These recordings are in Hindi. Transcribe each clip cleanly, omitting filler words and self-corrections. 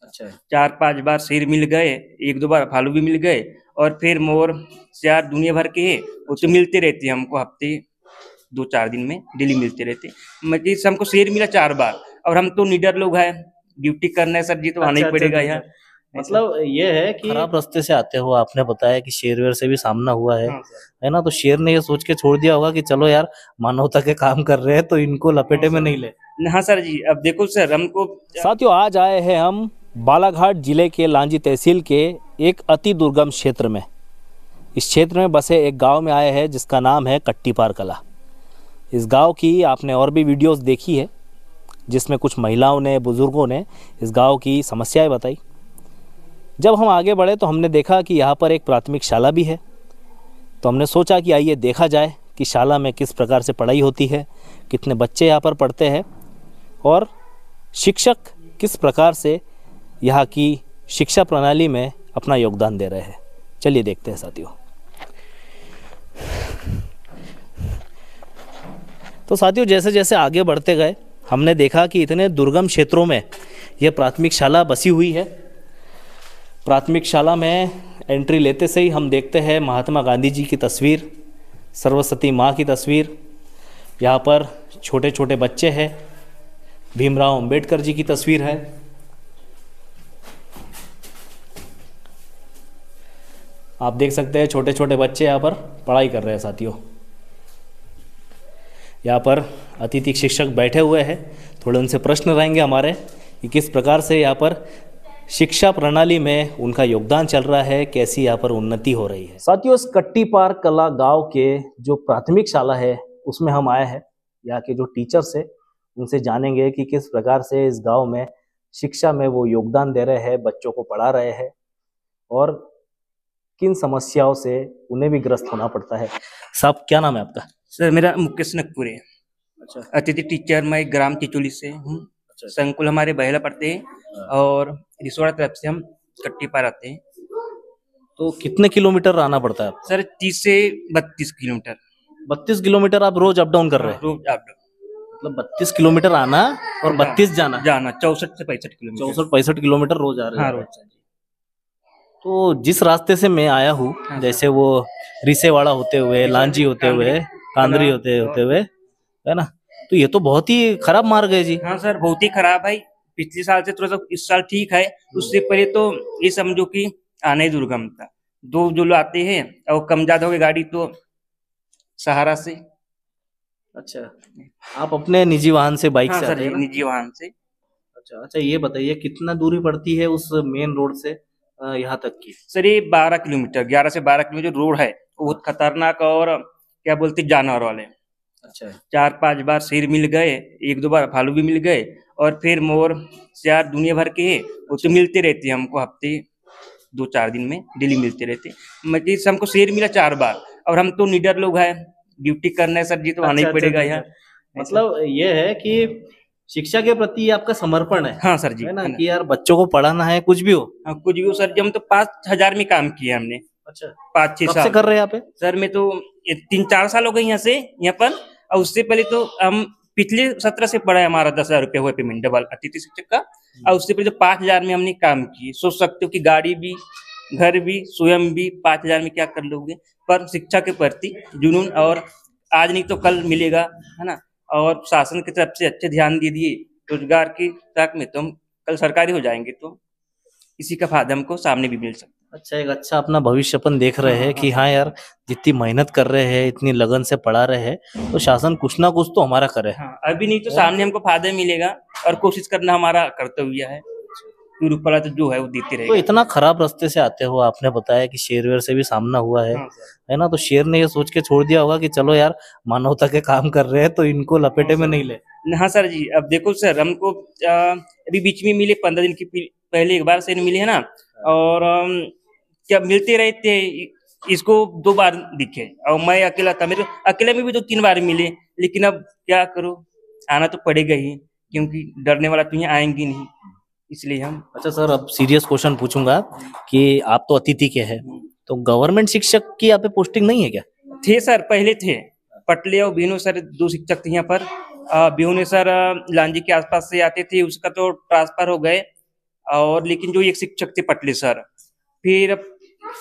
अच्छा। 4-5 बार शेर मिल गए, 1-2 बार भालू भी मिल गए और फिर मोर, सियार दुनिया भर के हैं, वो तो मिलते रहते हैं हमको हफ्ते 2-4 दिन में डेली मिलते रहते। मतलब हमको शेर मिला 4 बार और हम तो निडर लोग हैं, ड्यूटी करना है सर जी तो आना ही अच्छा अच्छा पड़ेगा अच्छा अच्छा। यहाँ। ऐसा। मतलब ये है कि खराब रास्ते से आते हो, आपने बताया कि शेर वेर से भी सामना हुआ हाँ सर। है ना? तो शेर ने ये सोच के छोड़ दिया होगा कि चलो यार, मानवता के काम कर रहे हैं तो इनको लपेटे में नहीं ले। हाँ सर जी, अब देखो सर हमको साथियों, आज आए हैं हम बालाघाट जिले के लांजी तहसील के एक अति दुर्गम क्षेत्र में। इस क्षेत्र में बसे एक गांव में आए हैं जिसका नाम है कट्टीपार कला। इस गांव की आपने और भी वीडियोस देखी है जिसमें कुछ महिलाओं ने, बुजुर्गों ने इस गांव की समस्याएं बताई। जब हम आगे बढ़े तो हमने देखा कि यहाँ पर एक प्राथमिक शाला भी है। तो हमने सोचा कि आइए देखा जाए कि शाला में किस प्रकार से पढ़ाई होती है, कितने बच्चे यहाँ पर पढ़ते हैं और शिक्षक किस प्रकार से यहाँ की शिक्षा प्रणाली में अपना योगदान दे रहे हैं। चलिए देखते हैं साथियों। तो साथियों, जैसे जैसे आगे बढ़ते गए हमने देखा कि इतने दुर्गम क्षेत्रों में यह प्राथमिक शाला बसी हुई है। प्राथमिक शाला में एंट्री लेते से ही हम देखते हैं महात्मा गांधी जी की तस्वीर, सरस्वती माँ की तस्वीर, यहाँ पर छोटे छोटे बच्चे हैं, भीमराव अंबेडकर जी की तस्वीर है। आप देख सकते हैं छोटे छोटे बच्चे यहाँ पर पढ़ाई कर रहे हैं साथियों। यहाँ पर अतिथि शिक्षक बैठे हुए हैं, थोड़े उनसे प्रश्न रहेंगे हमारे कि किस प्रकार से यहाँ पर शिक्षा प्रणाली में उनका योगदान चल रहा है, कैसी यहाँ पर उन्नति हो रही है। साथियों, इस कट्टीपार कला गांव के जो प्राथमिक शाला है उसमें हम आए हैं। यहाँ के जो टीचर्स है उनसे जानेंगे कि किस प्रकार से इस गांव में शिक्षा में वो योगदान दे रहे हैं, बच्चों को पढ़ा रहे हैं और किन समस्याओं से उन्हें भी ग्रस्त होना पड़ता है। साहब, क्या नाम है आपका? सर मेरा मुकेश नकपुर है। अच्छा अतिथि टीचर मैं ग्राम चिचोली से हूँ। अच्छा। संकुल हमारे बहेला पड़ते हैं और रिसोड़ा तरफ से हम कट्टीपार आते हैं। तो कितने किलोमीटर आना पड़ता है आपको? सर 30 से 32 किलोमीटर। 32 किलोमीटर आप रोज अप डाउन कर रहे हैं? रोज आप मतलब 32 किलोमीटर आना और 32 जाना? 64 से 65 किलोमीटर। 64-65 किलोमीटर रोज आ रहे हाँ हैं? रोज सर जी। तो जिस रास्ते से मैं आया हूँ, हाँ, जैसे वो रिसेवाड़ा होते हुए, लांजी होते हुए, कांदरी होते हुए, है ना? तो ये तो बहुत ही खराब मार्ग है जी। हाँ सर, बहुत ही खराब है। पिछले साल से थोड़ा सा इस साल ठीक है। उससे पहले तो ये समझो कि आना ही दुर्गम था। दो जो लोग आते हैं और कम ज्यादा हो गई गाड़ी तो सहारा से। अच्छा, आप अपने निजी वाहन से, बाइक हाँ से सर आते जी, हैं ना? निजी वाहन से। अच्छा अच्छा, ये बताइए कितना दूरी पड़ती है उस मेन रोड से यहाँ तक की? सर ये 12 किलोमीटर, 11 से 12 किलोमीटर रोड है। बहुत खतरनाक और क्या बोलते जानवर वाले। अच्छा 4-5 बार शेर मिल गए, 1-2 बार भालू भी मिल गए और फिर मोर, सियार दुनिया भर के हैं, वो तो मिलते रहते हैं हमको हफ्ते 2-4 दिन में डेली मिलते रहते। मतलब हमको शेर मिला 4 बार और हम तो निडर लोग हैं, ड्यूटी करना है सर जी तो आना ही अच्छा अच्छा पड़ेगा अच्छा। यहाँ। मतलब ये है कि शिक्षा के प्रति आपका समर्पण है? हाँ सर जी, है ना? है ना। कि यार बच्चों को पढ़ाना है, कुछ भी हो। हाँ, कुछ भी हो सर जी, हम तो 5,000 में काम किया हमने। अच्छा, 5-6 कब से साल कर रहे हैं यहाँ पे? सर मैं तो 3-4 साल हो गए यहाँ से यहाँ पर। और उससे पहले तो हम पिछले 17 से पढ़ा है, हमारा 10,000 रुपया हुआ पेमेंट डबल अतिथि शिक्षक का। और उससे पहले तो 5,000 में हमने काम किए। सोच सकते हो कि गाड़ी भी, घर भी, स्वयं भी 5,000 में क्या कर लोगे। पर शिक्षा के प्रति जुनून और आज नहीं तो कल मिलेगा, है ना। और शासन की तरफ से अच्छे ध्यान दे दिए रोजगार की ताक में, तो हम कल सरकारी हो जाएंगे तो इसी का फायदा हमको सामने भी मिल सकता है। अच्छा, एक अच्छा अपना भविष्यपन देख रहे हैं कि हाँ यार, जितनी मेहनत कर रहे हैं, इतनी लगन से पढ़ा रहे हैं, तो शासन कुछ ना कुछ तो हमारा करे। हाँ, अभी नहीं तो सामने हमको फायदा मिलेगा और कोशिश करना हमारा कर्तव्य है। फिर ऊपर वाला तो जो है वो देते तो रहेगा। इतना खराब रास्ते से आते हो, आपने बताया कि शेर वेर से भी सामना हुआ हाँ सर। है ना? तो शेर ने ये सोच के छोड़ दिया होगा कि चलो यार, मानवता के काम कर रहे हैं तो इनको लपेटे में नहीं ले। हाँ सर जी, अब देखो सर हमको अभी बीच में मिले 15 दिन की पहले एक बार से मिले है ना। और क्या मिलते रहते, इसको 2 बार दिखे और मैं अकेला था। मेरे अकेले में भी 2-3 बार मिले, लेकिन अब क्या करो, आना तो पड़ेगा ही क्योंकि डरने वाला तो यहाँ आएंगे नहीं, इसलिए हम। अच्छा सर, अब सीरियस क्वेश्चन पूछूंगा कि आप तो अतिथि के हैं, तो गवर्नमेंट शिक्षक की यहाँ पे पोस्टिंग नहीं है क्या? थे सर, पहले थे पटले और बीनू सर, 2 शिक्षक थे यहाँ पर। बीनू सर लांजी के आसपास से आते थे, उसका तो ट्रांसफर हो गए और लेकिन जो एक शिक्षक थे पटले सर, फिर अब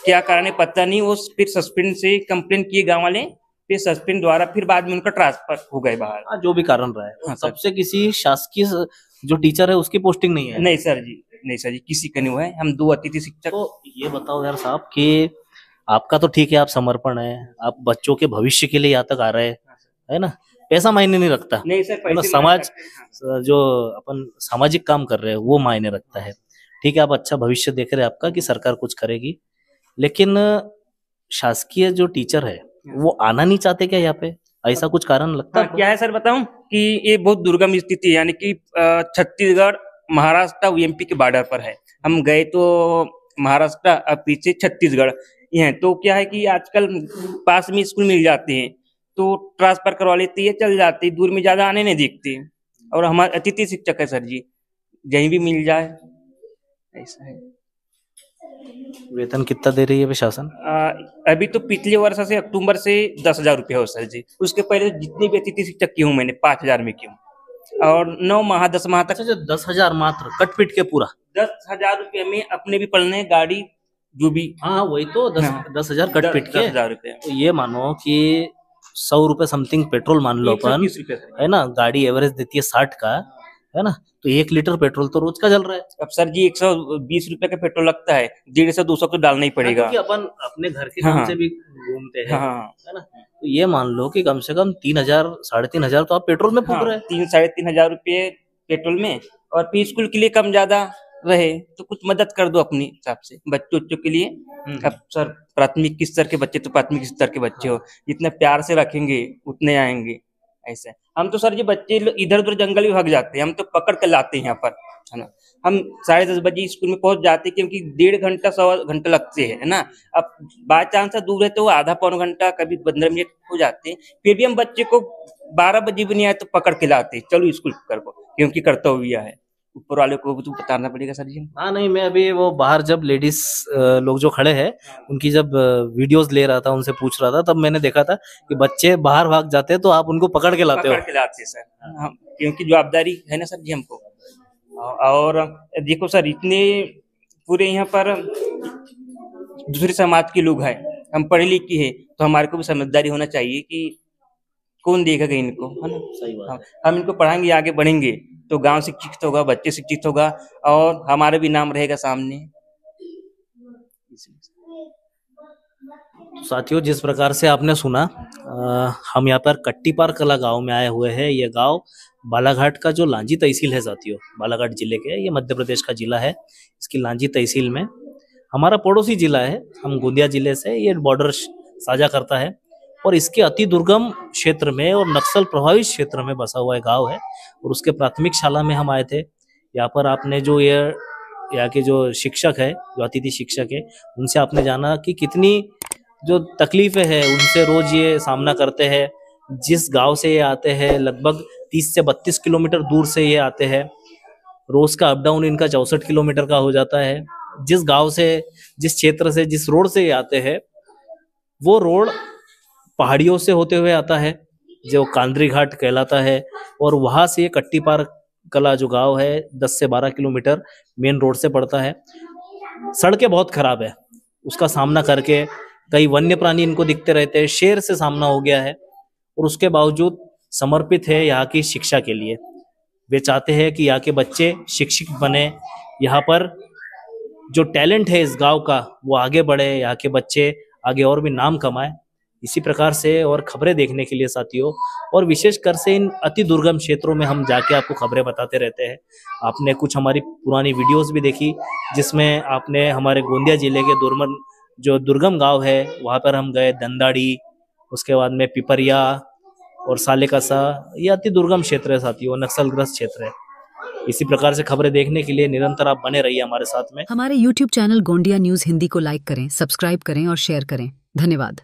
क्या कारण है पता नहीं, वो फिर सस्पेंड से कंप्लेन किए गांव वाले, फिर सस्पेंड द्वारा फिर बाद में उनका ट्रांसफर हो गए बाहर। हाँ, जो भी कारण रहा है, हाँ सर। तब से किसी शासकीय जो टीचर है उसकी पोस्टिंग नहीं है। नहीं सर जी, नहीं सर जी, किसी का नहीं हुआ है। हम 2 अतिथि शिक्षक। तो ये बताओ यार साहब कि आपका तो ठीक है, आप समर्पण है, आप बच्चों के भविष्य के लिए यहाँ तक आ रहे हैं, है ना, पैसा मायने नहीं रखता, नहीं सर, है ना, पैसे समाज हाँ। जो अपन सामाजिक काम कर रहे हैं वो मायने रखता है। ठीक है, आप अच्छा भविष्य देख रहे हैं आपका कि सरकार कुछ करेगी, लेकिन शासकीय जो टीचर है वो आना नहीं चाहते क्या यहाँ पे? ऐसा कुछ कारण लगता हाँ, है? क्या है सर बताऊं कि ये बहुत दुर्गम स्थिति है, यानी कि छत्तीसगढ़, महाराष्ट्र और एमपी के बॉर्डर पर है। हम गए तो महाराष्ट्र, अब पीछे छत्तीसगढ़ ये है। तो क्या है कि आजकल पास में स्कूल मिल जाते हैं तो ट्रांसफर करवा लेते हैं, चल जाते हैं, दूर में ज्यादा आने नहीं देखते। और हमारे अतिथि शिक्षक है सर जी, कहीं भी मिल जाए, ऐसा है। वेतन कितना दे रही है प्रशासन? अभी तो पिछले वर्ष से अक्टूबर से 10,000 रुपये हो सर जी। उसके पहले जितनी भी अतिथि शिक्षक की हूँ मैंने 5,000 में की हूँ, और 9 माह 10 माह तक। अच्छा, 10,000 मात्र कट पिट के पूरा? 10,000 रुपये में अपने भी पढ़ने, गाड़ी जो भी। हाँ वही तो, 10,000 कट पिट के। 10,000 रुपये। तो ये मानो कि 100 रुपये समथिंग पेट्रोल मान लो अपन, 130 रुपये है ना, गाड़ी एवरेज देती है 60 का, है ना, तो 1 लीटर पेट्रोल तो रोज का जल रहा है। अब सर जी 120 रुपये का पेट्रोल लगता है, 150 से 200 तो डालना ही पड़ेगा। क्योंकि अपन अपने घर के काम हाँ। से भी घूमते हैं, हाँ है ना, तो ये मान लो कि कम से कम 3,000 3,500 तो आप पेट्रोल में फूक हाँ, रहे हैं। 3-3,500 रुपये पेट्रोल में, और फिर स्कूल के लिए कम ज्यादा रहे तो कुछ मदद कर दो अपनी हिसाब से बच्चों के लिए। अब सर प्राथमिक स्तर के बच्चे तो प्राथमिक स्तर के बच्चे हो, जितने प्यार से रखेंगे उतने आएंगे। ऐसे हम तो सर जी बच्चे इधर उधर जंगल भी भाग जाते हैं, हम तो पकड़ कर लाते हैं यहाँ पर, है ना। हम 10:30 बजे स्कूल में पहुंच जाते हैं, क्योंकि 1.5 घंटा 1.25 घंटा लगते हैं, है ना। अब बाय चांस दूर है तो आधा पौन घंटा, कभी 15 मिनट हो जाते हैं। फिर भी हम बच्चे को 12 बजे भी नहीं आए तो पकड़ के लाते, चलो स्कूल कर को, क्योंकि कर्तव्य है, ऊपर वाले को भी तो बताना पड़ेगा सर जी। हाँ नहीं, मैं अभी वो बाहर जब लेडीज लोग जो खड़े हैं उनकी जब वीडियोस ले रहा था, उनसे पूछ रहा था, तब मैंने देखा था कि बच्चे बाहर भाग जाते हैं तो आप उनको पकड़ के लाते हो। पकड़ के लाते सर, हम क्योंकि जवाबदारी है ना सर जी हमको। और देखो सर, इतने पूरे यहाँ पर दूसरे समाज के लोग हैं, हम पढ़े लिखे हैं, तो हमारे को भी समझदारी होना चाहिए कि कौन देखेगा इनको, है ना। सही बात है। हम इनको पढ़ाएंगे, आगे बढ़ेंगे तो गांव शिक्षित होगा, बच्चे शिक्षित होगा, और हमारा भी नाम रहेगा सामने। साथियों, जिस प्रकार से आपने सुना, हम यहाँ पर कट्टीपार कला गांव में आए हुए हैं। ये गांव बालाघाट का जो लांजी तहसील है साथियों, बालाघाट जिले के, ये मध्य प्रदेश का जिला है। इसकी लांजी तहसील में हमारा पड़ोसी जिला है, हम गोंदिया जिले से ये बॉर्डर साझा करता है, और इसके अति दुर्गम क्षेत्र में और नक्सल प्रभावित क्षेत्र में बसा हुआ गांव है। और उसके प्राथमिक शाला में हम आए थे। यहाँ पर आपने जो ये यहाँ के जो शिक्षक है, जो अतिथि शिक्षक है, उनसे आपने जाना कि कितनी जो तकलीफें हैं उनसे रोज ये सामना करते हैं। जिस गांव से ये आते हैं, लगभग 30 से 32 किलोमीटर दूर से ये आते हैं। रोज का अप डाउन इनका 64 किलोमीटर का हो जाता है। जिस गांव से, जिस क्षेत्र से, जिस रोड से ये आते हैं, वो रोड पहाड़ियों से होते हुए आता है, जो कांदरी घाट कहलाता है, और वहां से कट्टीपार कला जो गांव है 10 से 12 किलोमीटर मेन रोड से पड़ता है। सड़कें बहुत खराब है, उसका सामना करके कई वन्य प्राणी इनको दिखते रहते हैं, शेर से सामना हो गया है, और उसके बावजूद समर्पित है यहाँ की शिक्षा के लिए। वे चाहते हैं कि यहाँ के बच्चे शिक्षित बने, यहाँ पर जो टैलेंट है इस गांव का वो आगे बढ़े, यहाँ के बच्चे आगे और भी नाम कमाए। इसी प्रकार से और खबरें देखने के लिए साथियों, और विशेषकर से इन अति दुर्गम क्षेत्रों में हम जाके आपको खबरें बताते रहते हैं। आपने कुछ हमारी पुरानी वीडियोस भी देखी, जिसमें आपने हमारे गोंदिया जिले के जो दुर्गम गांव है वहाँ पर हम गए, दंदाड़ी, उसके बाद में पिपरिया और सालेकसा। ये अति दुर्गम क्षेत्र है साथियों, नक्सलग्रस्त क्षेत्र है। इसी प्रकार से खबरें देखने के लिए निरंतर आप बने रहिए हमारे साथ में। हमारे YouTube channel Gondia news Hindi को लाइक करें, सब्सक्राइब करें और शेयर करें। धन्यवाद।